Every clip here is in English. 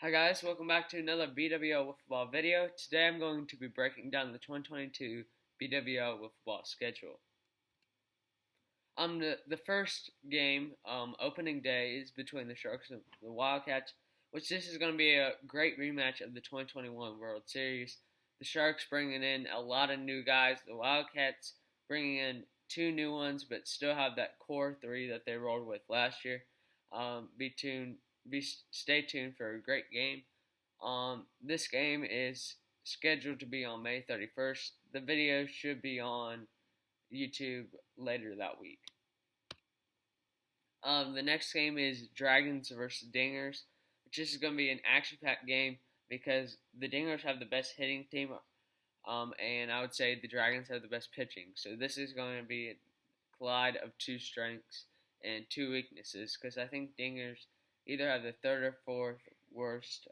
Hi guys, welcome back to another BWL football video. Today I'm going to be breaking down the 2022 BWL football schedule. The first game, opening day, is between the Sharks and the Wildcats, which this is going to be a great rematch of the 2021 World Series. The Sharks bringing in a lot of new guys, the Wildcats bringing in two new ones, but still have that core three that they rolled with last year. Stay tuned for a great game. This game is scheduled to be on May 31st. The video should be on YouTube later that week. The next game is Dragons versus Dingers, which is going to be an action-packed game because the Dingers have the best hitting team, and I would say the Dragons have the best pitching. So this is going to be a collide of two strengths and two weaknesses because I think Dingers either have the third or fourth worst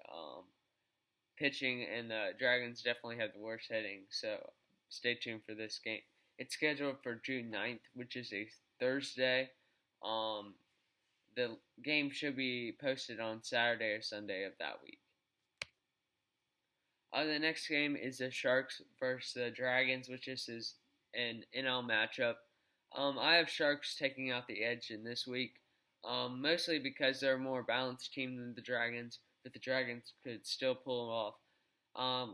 pitching, and the Dragons definitely have the worst hitting. So stay tuned for this game. It's scheduled for June 9th, which is a Thursday. The game should be posted on Saturday or Sunday of that week. The next game is the Sharks versus the Dragons, which is an NL matchup. I have Sharks taking out the edge in this week. Mostly because they're a more balanced team than the Dragons, but the Dragons could still pull them off.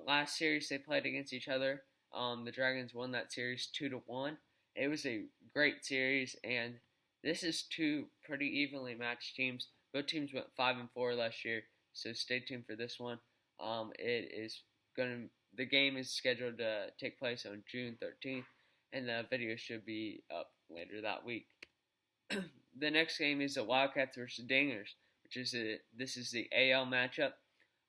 Last series they played against each other, the Dragons won that series 2-1. It was a great series, and this is two pretty evenly matched teams. Both teams went 5-4 last year, so stay tuned for this one. The game is scheduled to take place on June 13th, and the video should be up later that week. The next game is the Wildcats versus Dingers, this is the AL matchup.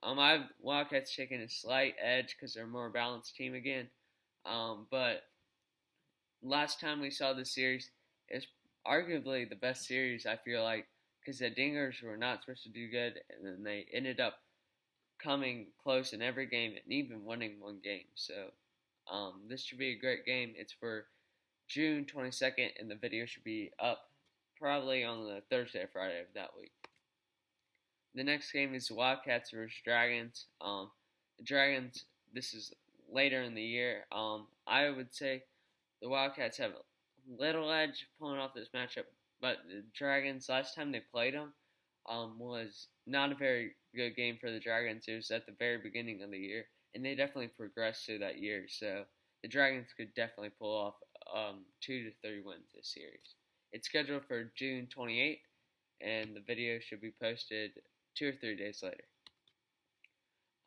I have Wildcats taking a slight edge because they're a more balanced team again. But last time we saw this series, it's arguably the best series, I feel like, because the Dingers were not supposed to do good, and then they ended up coming close in every game and even winning one game. So this should be a great game. It's for June 22nd, and the video should be up probably on the Thursday or Friday of that week. The next game is the Wildcats versus Dragons. The Dragons, this is later in the year. I would say the Wildcats have a little edge pulling off this matchup, but the Dragons, last time they played them, was not a very good game for the Dragons. It was at the very beginning of the year, and they definitely progressed through that year. So the Dragons could definitely pull off 2 to 3 wins this series. It's scheduled for June 28th, and the video should be posted 2 or 3 days later.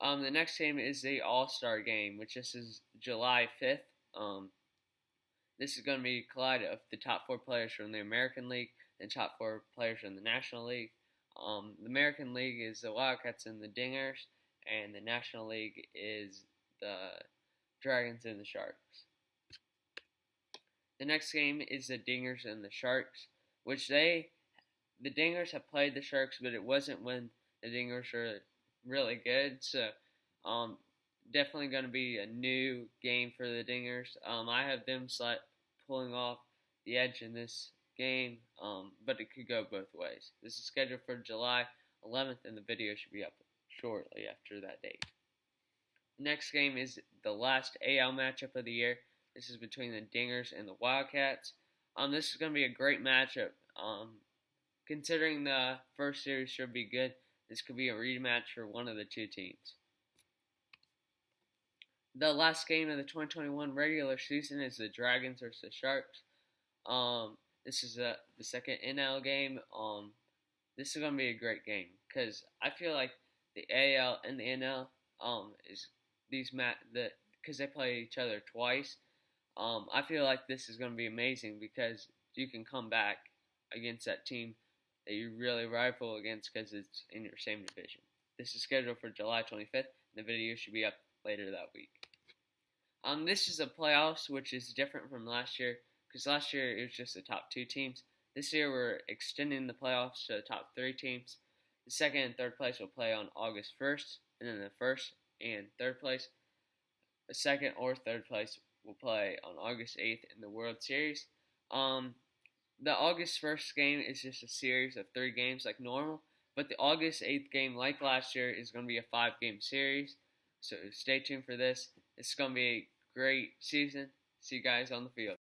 The next game is the AllStar Game, which this is July 5th. This is going to be a collide of the top 4 players from the American League and top 4 players from the National League. The American League is the Wildcats and the Dingers, and the National League is the Dragons and the Sharks. The next game is the Dingers and the Sharks, which the Dingers have played the Sharks, but it wasn't when the Dingers were really good. So, definitely going to be a new game for the Dingers. I have them pulling off the edge in this game, but it could go both ways. This is scheduled for July 11th, and the video should be up shortly after that date. The next game is the last AL matchup of the year. This is between the Dingers and the Wildcats. This is going to be a great matchup. Considering the first series should be good, this could be a rematch for one of the two teams. The last game of the 2021 regular season is the Dragons versus the Sharks. This is the second NL game. This is going to be a great game because I feel like the AL and the NL because they play each other twice. I feel like this is going to be amazing because you can come back against that team that you really rival against because it's in your same division. This is scheduled for July 25th, and the video should be up later that week. This is a playoffs, which is different from last year because last year it was just the top 2 teams. This year we're extending the playoffs to the top 3 teams. The second and third place will play on August 1st, and then the first and third place, the second or third place will play on August 8th in the World Series. The August 1st game is just a series of 3 games like normal, But the August 8th game, like last year, is going to be a 5-game series. So stay tuned for this. It's going to be a great season. See you guys on the field.